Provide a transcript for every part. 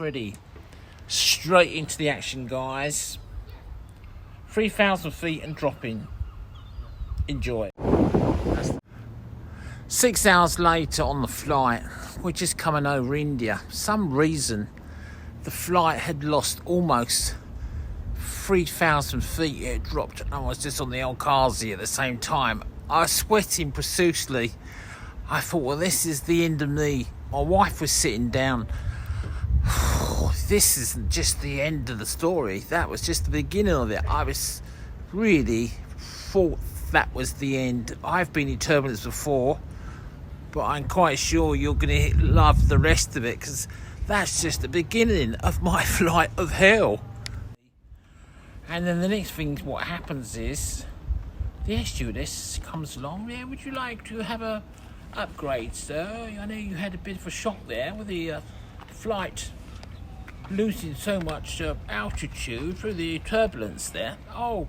Freddy. Straight into the action, guys. 3,000 feet and dropping. Enjoy. 6 hours later on the flight, we're just coming over India. For some reason, the flight had lost almost 3,000 feet. It dropped, and I was just on the El Qazi at the same time. I was sweating profusely. I thought, well, this is the end of me. My wife was sitting down. This isn't just the end of the story. That was just the beginning of it. I was really thought that was the end. I've been in turbulence before, but I'm quite sure you're going to love the rest of it, because that's just the beginning of my flight of hell. And then the next thing, what happens is, the air stewardess comes along. Yeah, would you like to have a upgrade, sir? I know you had a bit of a shock there with the flight losing so much altitude through the turbulence there. Oh,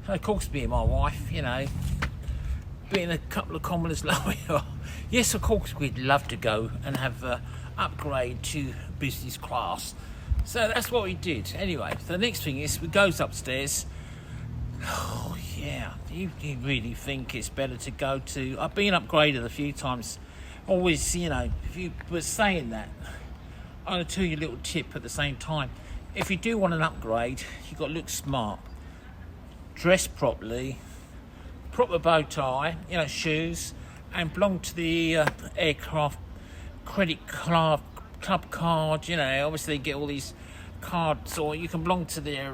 of course, me and my wife, you know, being a couple of commoners like we are, yes, of course, we'd love to go and have an upgrade to business class. So that's what we did. Anyway, the next thing is, we goes upstairs. Oh, yeah, you really think it's better to go to... I've been upgraded a few times. Always, you know, if you were saying that, I'm going to tell you a little tip at the same time. If you do want an upgrade, you've got to look smart. Dress properly, proper bow tie, you know, shoes, and belong to the aircraft credit club card, you know. Obviously, you get all these cards, or you can belong to their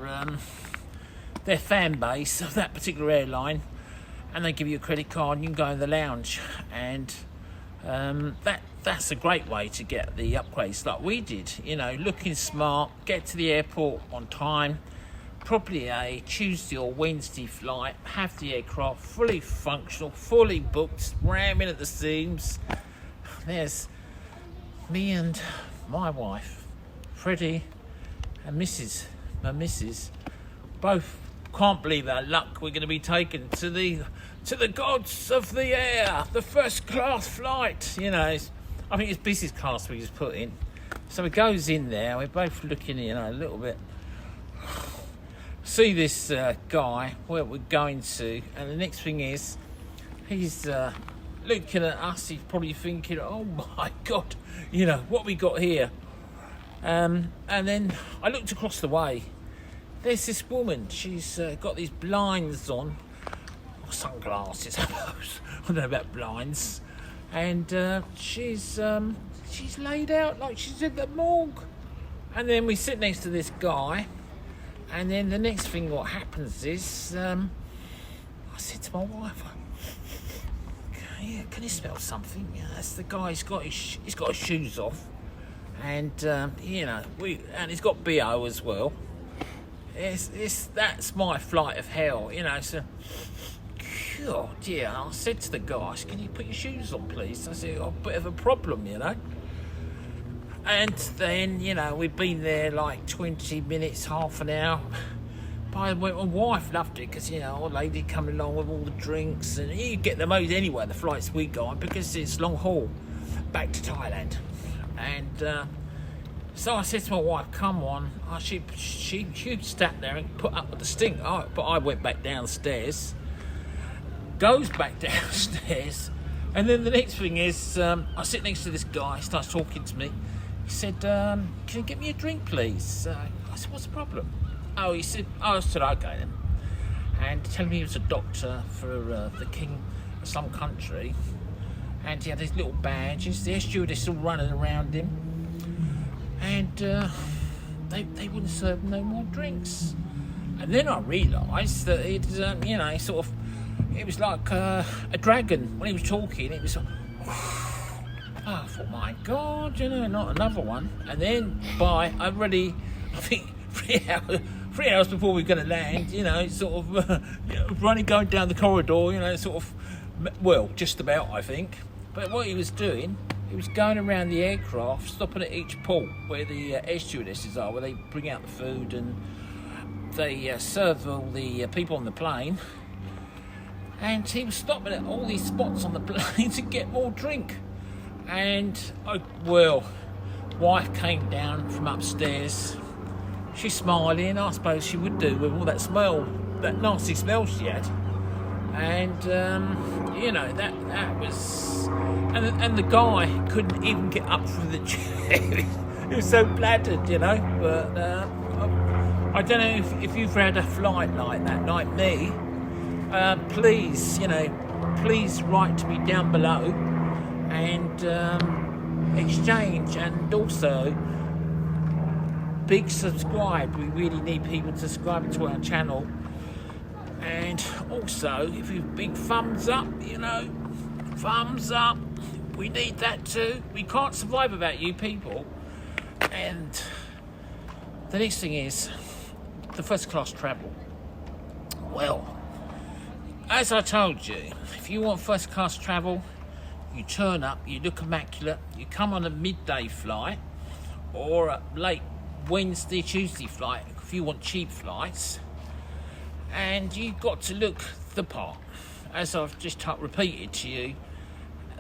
fan base of that particular airline, and they give you a credit card and you can go in the lounge, and that's a great way to get the upgrades like we did, you know, looking smart, get to the airport on time, probably a Tuesday or Wednesday flight, have the aircraft fully functional, fully booked, ramming at the seams. There's me and my wife, Freddie, and my missus, both can't believe our luck. We're going to be taken to the gods of the air, the first class flight. You know, I think it's business class we just put in. So it goes in there. We're both looking, you know, a little bit. See this guy where we're going to, and the next thing is, he's looking at us. He's probably thinking, "Oh my God, you know what we got here." And then I looked across the way. There's this woman. She's got these blinds on, or sunglasses, I suppose. I don't know about blinds. And she's laid out like she's in the morgue. And then we sit next to this guy. And then the next thing what happens is, I said to my wife, "Can you smell something?" Yeah, that's the guy. He's got his shoes off, and you know, and he's got BO as well. That's my flight of hell, you know. So, oh dear. I said to the guy, "Can you put your shoes on, please?" I said, "I've a bit of a problem, you know." And then, you know, we've been there like 20 minutes, half an hour. By the way, my wife loved it because, you know, old lady coming along with all the drinks, and you get the most anyway, the flights we go on, because it's long haul back to Thailand. And so I said to my wife, "Come on." She sat there and put up with the stink. But I went back downstairs, goes back downstairs, and then the next thing is, I sit next to this guy, he starts talking to me. He said, "Can you get me a drink, please?" I said, "What's the problem?" I said, "Okay then." And telling me he was a doctor for the king of some country, and he had these little badges. The air stewardess all running around him, and they wouldn't serve no more drinks. And then I realised that it, you know, sort of, it was like a dragon when he was talking. It was. I thought, my God, you know, not another one. And then I think 3 hours before we were going to land, you know, sort of running, going down the corridor, you know, sort of, well, just about, I think. But what he was doing, he was going around the aircraft, stopping at each port where the air stewardesses are, where they bring out the food and they serve all the people on the plane. And he was stopping at all these spots on the plane to get more drink. And, Wife came down from upstairs. She's smiling. I suppose she would do with all that smell, that nasty smell she had. And you know, that was, and the guy couldn't even get up from the chair. He was so bladdered, you know. But I don't know if you've had a flight like that, like me. Please, you know, please write to me down below and exchange, and also big subscribe. We really need people to subscribe to our channel. And also, if you big thumbs up, you know, thumbs up. We need that too. We can't survive without you people. And the next thing is the first class travel. Well, as I told you, if you want first class travel, you turn up, you look immaculate, you come on a midday flight or a late Wednesday, Tuesday flight if you want cheap flights. And you've got to look the part. As I've just repeated to you,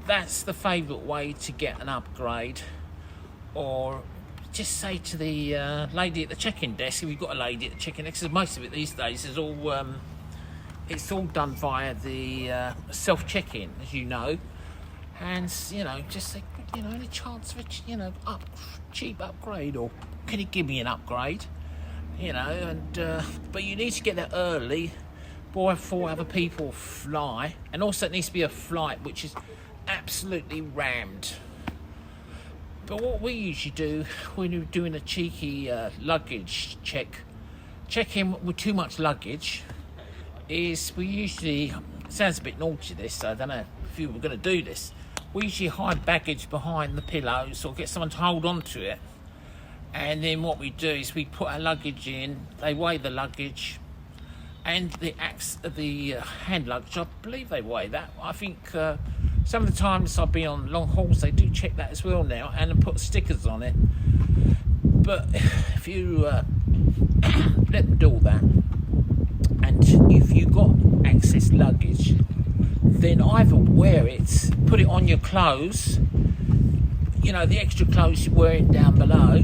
that's the favourite way to get an upgrade. Or just say to the lady at the check-in desk, if you've got a lady at the check-in desk, because most of it these days is all, it's all done via the self-check-in, as you know. And, you know, just say, you know, any chance of a, you know, cheap upgrade, or can you give me an upgrade? You know, and but you need to get there early before other people fly, and also it needs to be a flight which is absolutely rammed. But what we usually do when you're doing a cheeky luggage check-in with too much luggage, is we usually, it sounds a bit naughty this, so I don't know if you were going to do this, we usually hide baggage behind the pillows or get someone to hold on to it. And then what we do is we put our luggage in, they weigh the luggage, and the hand luggage, I believe they weigh that. I think some of the times I've been on long hauls, they do check that as well now, and put stickers on it. But if you let them do all that, and if you've got excess luggage, then either wear it, put it on your clothes, you know, the extra clothes you're wearing down below.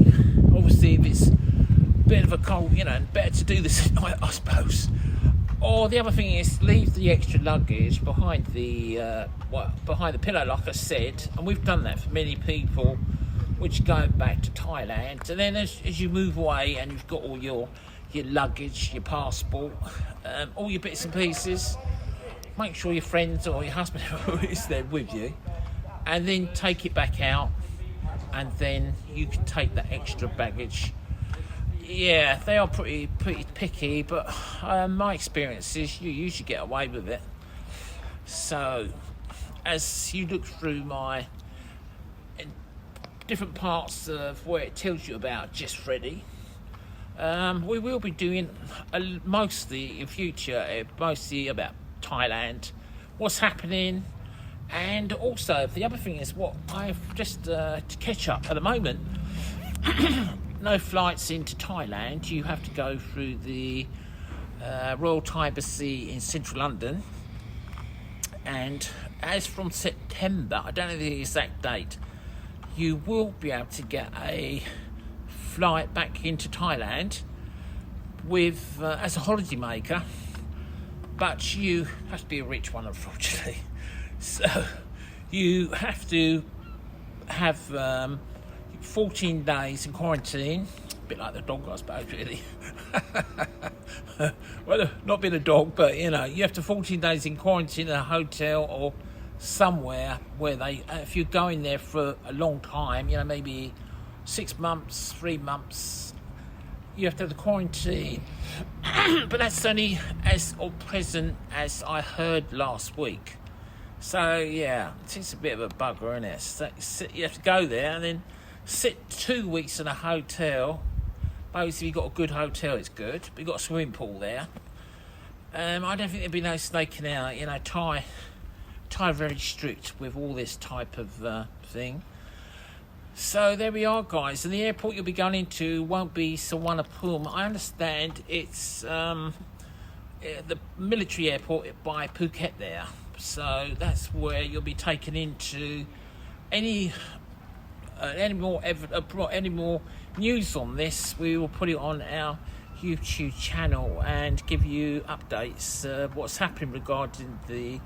Obviously, if it's a bit of a cold, you know, better to do this at night, I suppose. Or the other thing is, leave the extra luggage behind the behind the pillow, like I said. And we've done that for many people, which go back to Thailand. And then as you move away, and you've got all your luggage, your passport, all your bits and pieces, make sure your friends or your husband is there with you, and then take it back out. And then you can take that extra baggage. Yeah, they are pretty picky, but my experience is you usually get away with it. So, as you look through my different parts of where it tells you about Just Freddy, we will be doing mostly in future, mostly about Thailand, what's happening. And also, the other thing is what I've just to catch up at the moment. No flights into Thailand. You have to go through the Royal Thai Embassy in central London. And as from September, I don't know the exact date, you will be able to get a flight back into Thailand with as a holiday maker. But you have to be a rich one, unfortunately. So you have to have 14 days in quarantine, a bit like the dog, I suppose, really. Well, not being a dog, but, you know, you have to 14 days in quarantine in a hotel or somewhere where they, if you're going there for a long time, you know, maybe 6 months, 3 months, you have to have the quarantine. But that's only as present as I heard last week. So, yeah, it's a bit of a bugger, isn't it? So, you have to go there and then sit 2 weeks in a hotel. Obviously, if you've got a good hotel, it's good. But you've got a swimming pool there. I don't think there'd be no snaking out. You know, Thai are very strict with all this type of thing. So, there we are, guys. And the airport you'll be going into won't be Suvarnabhumi. I understand it's the military airport by Phuket there. So that's where you'll be taken into any any more news on this, we will put it on our YouTube channel and give you updates what's happening regarding the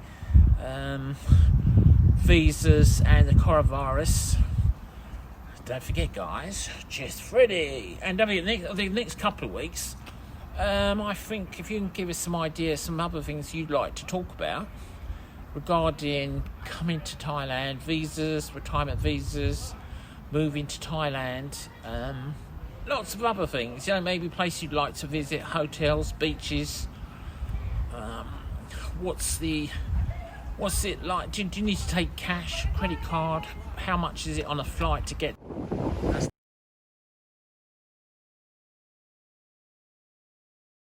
visas and the coronavirus. Don't forget, guys, just Freddy. And over the next couple of weeks, I think if you can give us some ideas, some other things you'd like to talk about regarding coming to Thailand, visas, retirement visas, moving to Thailand, lots of other things, maybe places you'd like to visit, hotels, beaches. What's it like? Do you need to take cash, credit card? How much is it on a flight to get